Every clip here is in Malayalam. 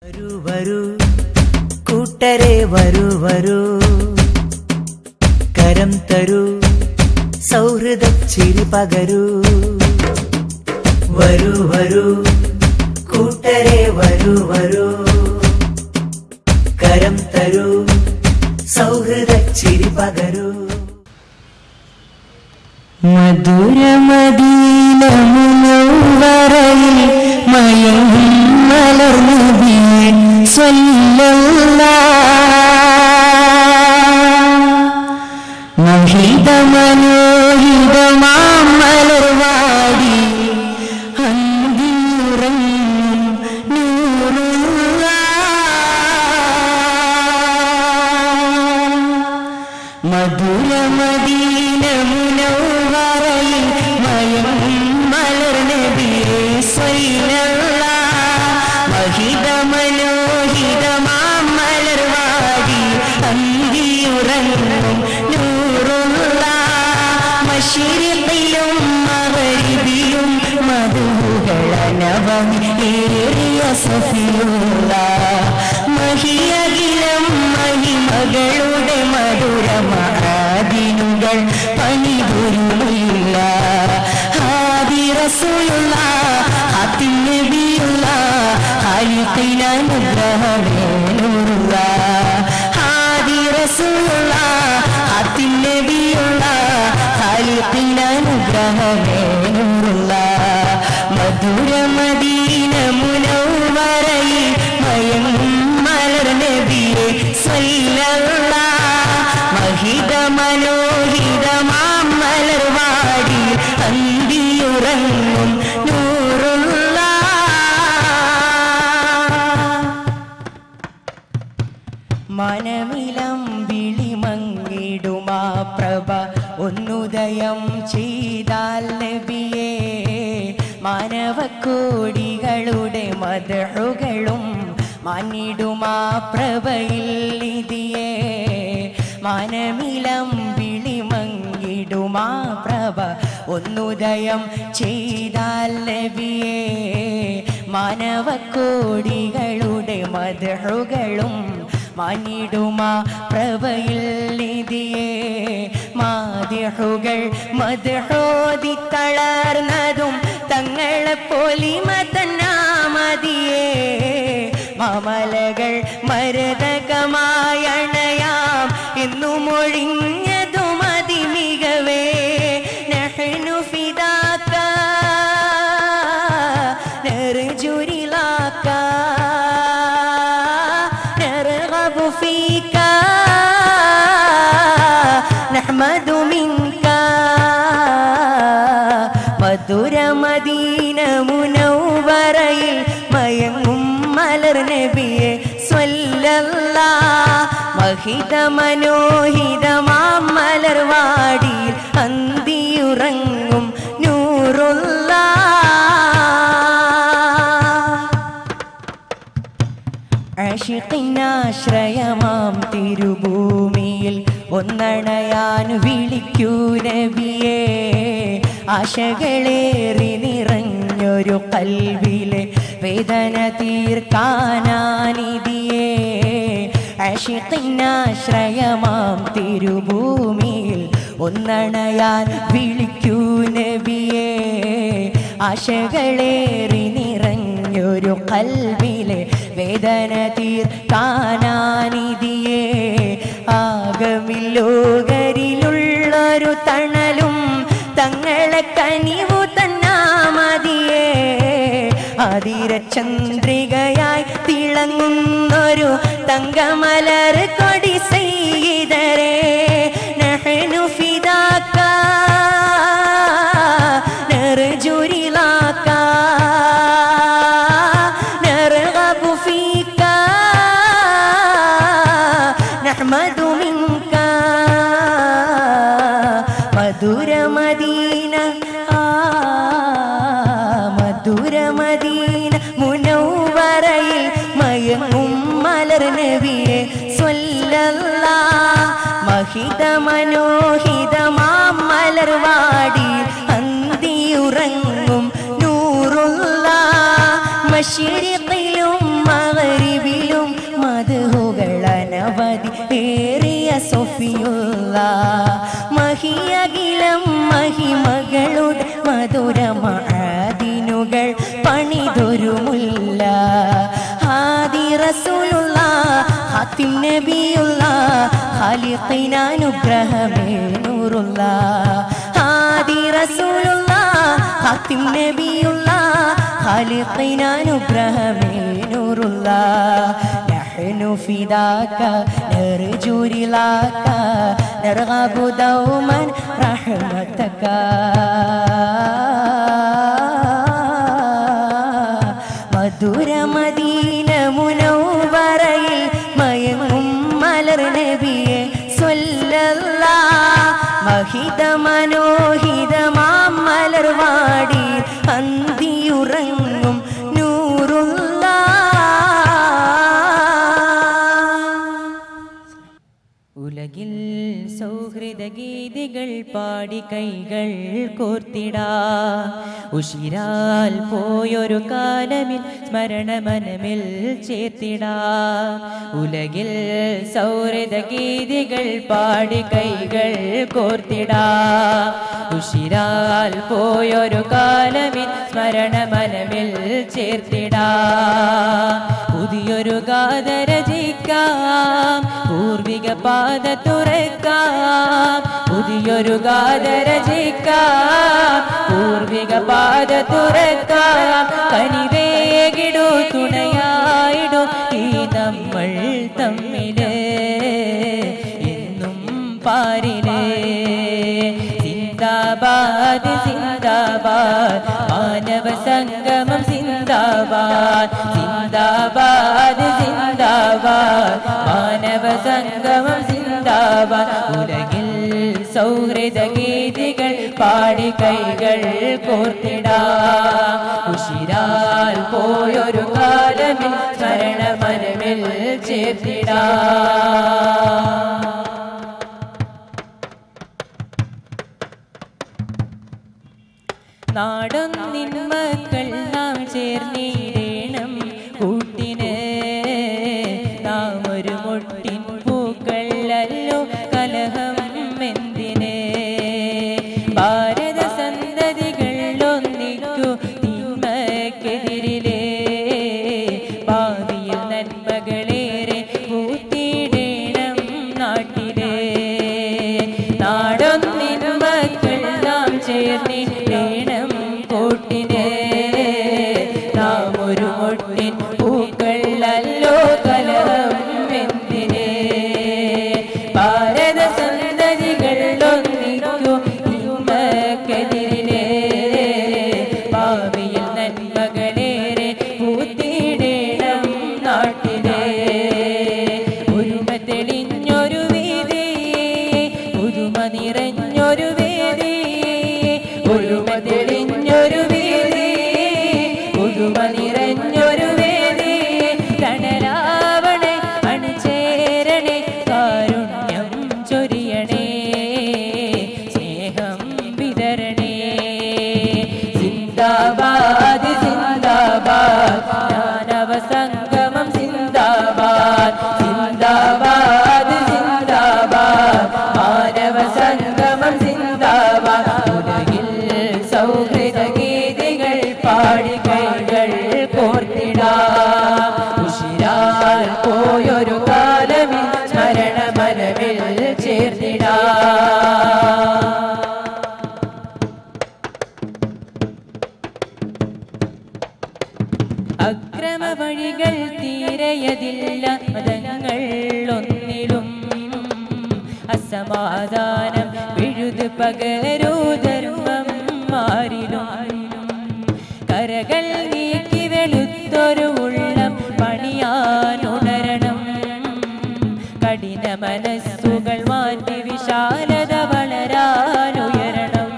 വരൂ വരൂ കൂട്ടരെ വരൂ വരൂ കരം തരൂ സൗഹൃദ ചിരി പകരൂ വരൂ വരൂ കൂട്ടരെ വരൂ വരൂ കരം തരൂ സൗഹൃദ ചിരി പകരൂ മധുര മദീന മുനവ്വറയിൽ മയങ്ങും മലർനബിയെ സ്വല്ലല്ലാഹ് മഹിത മനോഹിതമാം മലർവാടി അന്തിയുറങ്ങും നൂറുല്ലാഹ് മധുര മദീന മുനവ്വറയിൽ മയങ്ങും മലർനബിയെ സ്വല്ലല്ലാഹ് മഹിത മനോഹിതമാം മലർവാടി അന്തിയുറങ്ങും നൂറുല്ലാഹ് മശ്രിഖിലും മഗ്രിബിലും മധുകളനവമേറിയ സഫിയുല്ലാഹ് മഹിയകിലം മഹിമകളുടെ മധുര മഹാദിനുകൾ പണിപുരുമില്ല ഹാദി റസൂലുള്ളാഹ് ഹാത്തിം നബിയുള്ളാഹ് ഖാലിഖിന അനുഗ്രഹമേലുള്ളാഹ് ഹാദി റസൂലുള്ളാഹ് ഹാത്തിം നബിയുള്ളാഹ് ഖാലിഖിന അനുഗ്രഹമേലുള്ളാഹ് മധുര മദീന മുനവ്വറയിൽ മയങ്ങും മലർ നബിയെ സ്വല്ലല്ലാഹ് മഹിത മനോഹിതമാം മലർവാടി അന്തിയുറങ്ങും നൂറുല്ലാഹ് മനമിലം വിളിമങ്ങിടുമാ പ്രഭ ഒന്നുദയം ചെയ്താൽ നബിയേ മാനവക്കോടികളുടെ മദ്ഹുകളും മാനിടുമാ പ്രഭയിൽ നിധിയേ മനമിലം വിളിമങ്ങിടുമാ പ്രഭ ഒന്നുദയം ചെയ്താൽ നബിയേ മാനവക്കോടികളുടെ മദ്ഹുകളും മാനിടുമാ പ്രഭയിൽ നിധിയേ മാദിഹുകൾ മദ്ഹോദി തളർന്നതും തങ്ങളെ പൊലിമ തന്നാമതിയേ മാമലകൾ മരതകമായണയാം എന്നു മൊഴിഞ്ഞതും അതിമികവേ നഹ്നു ഫിദാക നർജുരിലാക നർഗബു ഫീക നഹ്മദു മിൻക മധുര മദീന മുനവ്വറയിൽ മയങ്ങും മലർ നബിയെ സ്വല്ലല്ലാഹ് മഹിത മനോഹിതമാം മലർവാടിയിൽ അന്തിയുറങ്ങും നൂറുല്ലാഹ് ആശിഖിനാശ്രയമാം തിരുഭൂമിയിൽ ഒന്നണയാൻ വിളിക്കൂ നബിയേ ആശകളേറി നിറഞ്ഞൊരു കൽവിലെ വേദന തീർക്കാനാനിധിയേ ആശിഖിനാശ്രയമാം തിരുഭൂമിയിൽ ഒന്നണയാൻ വിളിക്കൂ നബിയേ ആശകളേറി നിറഞ്ഞൊരു കൽവിലെ വേദന തീർക്കാനാനിധിയേ ആഗമില്ലോകരിലുള്ളൊരു തണലും തങ്ങളെ കനിവു തന്നാമതിയേ ആതിരചന്ദ്രികയായി തിളങ്ങുന്നൊരു തങ്കമലർ കൊടി സയ്യിദരേ നഹ്നു ഫിദാക നർജുരിലാക നർഗബു ഫീക നഹ്മദു മിൻക മധുര മദീന മധുര മദീന മുനവ്വറയിൽ മയങ്ങും മലർ നബിയെ സ്വല്ലല്ലാഹ് മഹിത മനോഹിതമാം മലർവാടി അന്തിയുറങ്ങും നൂറുല്ലാഹ് മശ്രിഖിലും മഗ്രിബിലും അനവധി ഏറിയ സൊഫിയുള്ള മഹിയകിലം മഹിമകളുടെ മധുര മഅദിനുകൾ പണിതൊരുമുല്ല ഹാദി റസൂലുള്ള ഖാതിം നബിയുള്ള ഖാലിഖിനാനുഗ്രഹമേ നൂറുള്ള ഹാദി റസൂലുള്ള ഖാതിം നബിയുള്ള ഖാലിഖിനാനുഗ്രഹമേ നൂറുള്ള നഹ്നു ഫിദാക നർജു റിളാക നർഗബു ദൗമൻ റഹ്മതക മധുര മദീന മുനവ്വറയിൽ മയങ്ങും മലർ നബിയെ സ്വല്ലല്ലാഹ് മഹിത മനോഹിതമാം മലർവാടി അന്തിയുറങ്ങും ഉലകിൽ സൗഹൃദ ഗീതികൾ പാടി കൈകൾ കോർത്തിടാ ഉഷിരാൽ പോയൊരു കാലമിൽ സ്മരണ മനമിൽ ചേർത്തിടാ ഉലകിൽ സൗഹൃദ ഗീതികൾ പാടി കൈകൾ കോർത്തിടാ ഉഷിരാൽ പോയൊരു കാലമിൽ സ്മരണ മനമിൽ ചേർത്തിടാ പുതിയൊരു ഗാഥ രചിക്കാം പൂർവിക പാത തുറക്കാം പുതിയൊരു ഗാഥ രചിക്കാം പൂർവിക പാത തുറക്കാം കനിവേകിടു തുണയായിടു ഈ നമ്മൾ തമ്മില് എന്നും പാരിലേ സിന്ദാബാദ് സിന്ദാബാദ് മാനവ സംഗമം സിന്ദാബാദ് സിന്ദാബാദ് സിന്ദാബാദ് മാനവ സംഗമം സിന്ദാബാദ് ഉലകിൽ സൗഹൃദ ഗീതികൾ പാടി കൈകൾ കോർത്തിടാ ഉഷിരാൽ പോയൊരു കാലമിൽ സ്മരണ മനമിൽ ചേർത്തിടാ നാടൊന്നിൻ മക്കൾ നാം ചേർന്നിടേണം കൂട്ടിന് നാം ഒരു മുട്ടിൻ പൂക്കളല്ലോ കലഹം എന്തിന് ഭാരത സന്തതികൾ ഒന്നിക്കു തിന്മക്കെതിരിലേ ഭാവിയിൽ നന്മകളേറെ പൂത്തിടേണം നാട്ടിലെ നാടൊന്നിൻ മക്കൾ നാം ചേർന്നിടേണം കൂട്ടിനെ നാം ഒരു മുട്ടിൻ പൂക്കളല്ലോ കലഹം എന്തിനെ ഭാരത സന്തതികൾ ഒന്നിക്കു തിന്മക്കെതിരിലെ ഭാവിയിൽ നന്മകളേറെ പൂത്തിടേണം നാട്ടിലെ ഒരുമ തെളിഞ്ഞൊരു വീതി പുതുമ നിറഞ്ഞൊരു വേദി ഒരുമ തെളിഞ്ഞൊരു വീതി പുതുമ നിറഞ്ഞൊരു വേദി തണലാവണേ അണിചേരണേ കാരുണ്യം ചൊരിയണേ സ്നേഹം വിതരണേ സിന്ദാബാദ് സിന്ദാബാദ് മാനവ സംഗമം സിന്ദാബാദ് സിന്ദാബാദ് സിന്ദാബാദ് മാനവ സംഗമം സിന്ദാബാദ് ഉലകിൽ സൗഹൃദ ഗീതികൾ പാടി കൈകൾ കോർത്തിടാ ഉഷിരാൽ പോയൊരു കാലമിൽ സ്മരണ മനമിൽ ചേർത്തിടാ അക്രമ വഴികൾ തീരയതില്ല മതങ്ങൾ ഒന്നിലും അസമാധാനം പിഴുതു പകരൂ ധർമ്മം മാറിലും കരകൾ നീക്കി വെളുത്തൊരു ഉള്ളം പണിയാനുണരണം കഠിന മനസ്സുകൾ മാറ്റി വിശാലത വളരാനുയരണം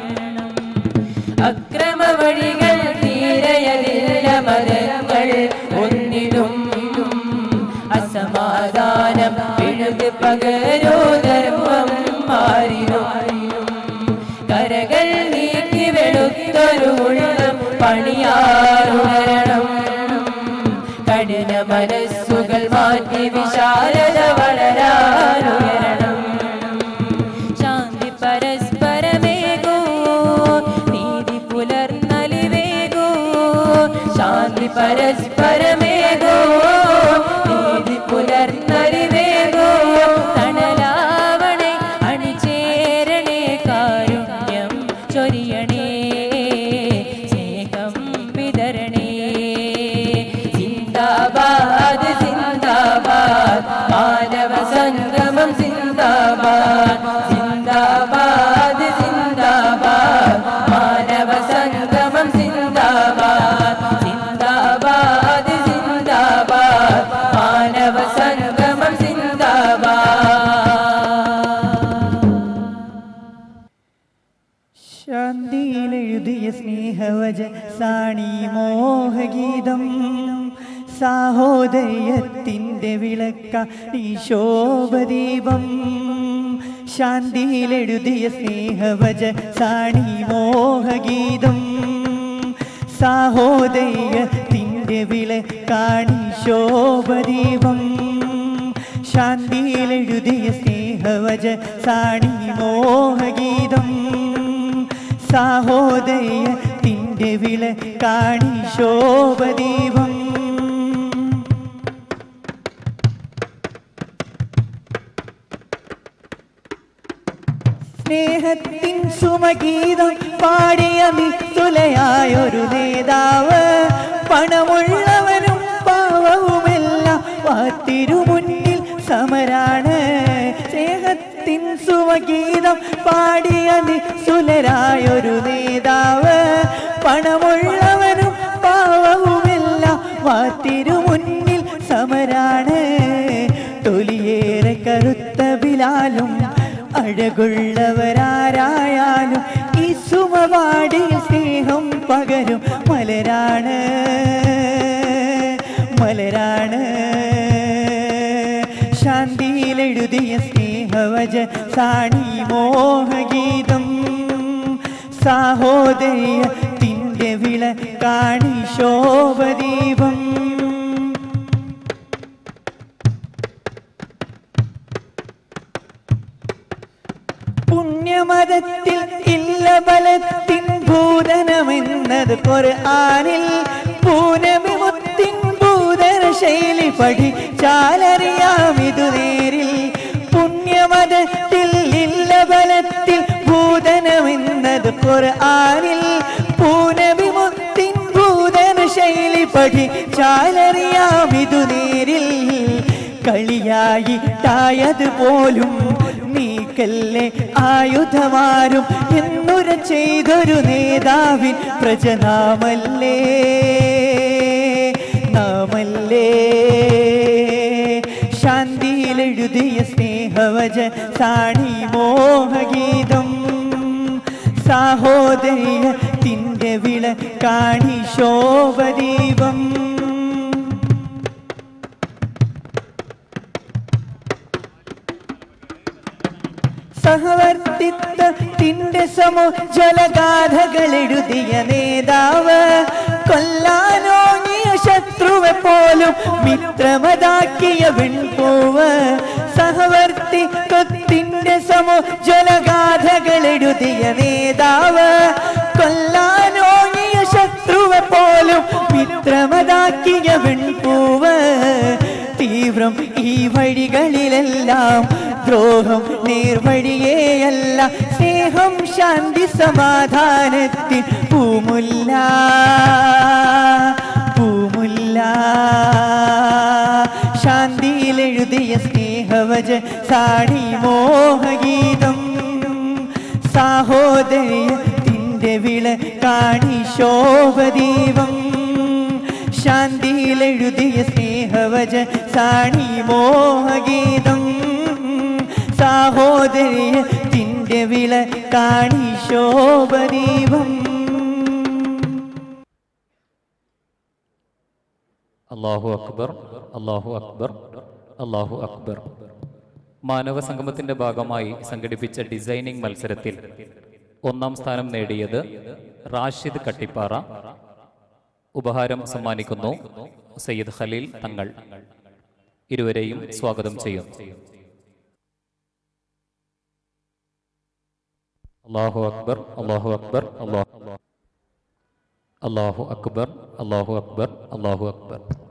അക്രമ വഴികൾ തീരയതില്ല മതങ്ങൾ ഒന്നിലും അസമാധാനം പിഴുതു പകരൂ ധർമ്മം മാറിലും കരകൾ നീക്കി വെളുത്തൊരു ഉള്ളം പണിയാറുണരണം മനസ്സുകൾ മാറ്റി വിശാലത വളരാനുയരണം. ശാന്തി പരസ്പരമേകൂ, നീതി പുലർന്നലിവേകൂ. ശാന്തി പരസ്പരമേകൂ, നീതി പുലർന്നലിവേകൂ. തണലാവണേ അണിചേരണേ, കാരുണ്യം ചൊരിയണേ, സ്നേഹം വിതരണേ. സിന്ദാബാദ് സിന്ദാബാദ്, മാനവ സംഗമം സിന്ദാബാദ്. സിന്ദാബാദ് സിന്ദാബാദ്, മാനവ സംഗമം സിന്ദാബാദ്. സിന്ദാബാദ് സിന്ദാബാദ്, മാനവ സംഗമം സിന്ദാബാദ്. ശാന്തിയിലെഴുതിയ സ്നേഹവജ സാണി മോഹഗീതം, സാഹോദര്യത്തിൻ്റെ വിളക്ക നീ ശോഭദീപം. ശാന്തിയിലെഴുതിയ സ്നേഹവജ സാണി മോഹഗീതം, സാഹോദര്യത്തിൻ്റെ വിളക്കാണി ശോഭദീപം. ശാന്തിയിലെഴുതിയ സ്നേഹവജ സാണി മോഹഗീതം, സാഹോദര്യത്തിൻ്റെ വിളക്കാണി ശോഭദീപം. സ്നേഹത്തിൻ സുമഗീതം പാടിയ നിസ്തുലയായൊരു നേതാവ്, പണമുള്ളവനും പാവവുമെല്ലാം വാത്തിരുമുന്നിൽ സമരാണ്. സ്നേഹത്തിൻ സുമഗീതം പാടിയ നിസ്തുലരായൊരു നേതാവ്, പണമുള്ളവനും പാവവുമെല്ലാം വാത്തിരുമുന്നിൽ സമരാണ്. തൊലിയേറെ കറുത്ത ബിലാലും അഴകുള്ളവരാരായാലും ഈ സുമവാടിയിൽ സ്നേഹം പകരും മലരാണ്, മലരാണ്. ശാന്തിയിലെഴുതിയ സ്നേഹവജ സാണി മോഹഗീതം, സാഹോദര്യത്തിൻ്റെ വിളക്കാണി ശോഭദീപം. പുണ്യമതത്തിൽ ഇല്ല ബലത്തിൻ ഭൂതനമെന്നത് ഖുർആനിൽ, പൂനമി മുത്തിൻ ഭൂതന ശൈലി പഠിച്ചാലറിയാമിതു നേരിൽ. പുണ്യമതത്തിൽ ഇല്ല ബലത്തിൽ ഭൂതനമെന്നത് ഖുർആനിൽ, പൂനമി മുത്തിൻ ഭൂതന ശൈലി പഠിച്ചാലറിയാമിതു നേരിൽ. കളിയായിട്ടായത് പോലും നീക്കല്ലേ ആയുധമാരും എന്നുര ചെയ്തൊരു നേതാവിൻ പ്രജനാമല്ലേ, നാമല്ലേ. ശാന്തിയിലെഴുതിയ സ്നേഹവജ സാണി മോഹഗീതം, സാഹോദര്യത്തിൻ്റെ വിളക്കാണി ശോഭദീപം. സഹവർത്തിത്വത്തിൻ്റെ സമോജ്വലഗാഥകളെഴുതിയ നേതാവ്, കൊല്ലാനോങ്ങിയ ശത്രുവെ പോലും മിത്രമതാക്കിയ വെൺപൂവ്. സഹവർത്തിത്വത്തിൻ്റെ സമോജ്വലഗാഥകളെഴുതിയ നേതാവ്, കൊല്ലാനോങ്ങിയ ശത്രുവെ പോലും മിത്രമതാക്കിയ വെൺപൂവ്. തീവ്രം ഈ വഴികളിലെല്ലാം ദ്രോഹം നേർവഴിയേയല്ല, സ്നേഹം ശാന്തി സമാധാനത്തിൽ പൂമുല്ല, പൂമുല്ല. ശാന്തിയിലെഴുതിയ സ്നേഹവജ സാണി മോഹഗീതം, സാഹോദര്യത്തിൻ്റെ വിളക്കാണി ശോഭദീപം. ശാന്തിയിലെഴുതിയ സ്നേഹവജ സാണി മോഹഗീതം, സാഹോദര്യത്തിൻ്റെ വിളക്കാണി ശോഭദീപം. അല്ലാഹു അക്ബർ, അല്ലാഹു അക്ബർ, അല്ലാഹു അക്ബർ. മാനവ സംഗമത്തിന്റെ ഭാഗമായി സംഘടിപ്പിച്ച ഡിസൈനിംഗ് മത്സരത്തിൽ ഒന്നാം സ്ഥാനം നേടിയത് റാഷിദ് കട്ടിപ്പാറ. ഉപഹാരം സമ്മാനിക്കുന്നു സയ്യിദ് ഖലീൽ തങ്ങൾ. ഇരുവരെയും സ്വാഗതം ചെയ്യും. അല്ലാഹു അക്ബർ, അല്ലാഹു അക്ബർ, അല്ലാഹു അക്ബർ, അല്ലാഹു അക്ബർ, അല്ലാഹു അക്ബർ.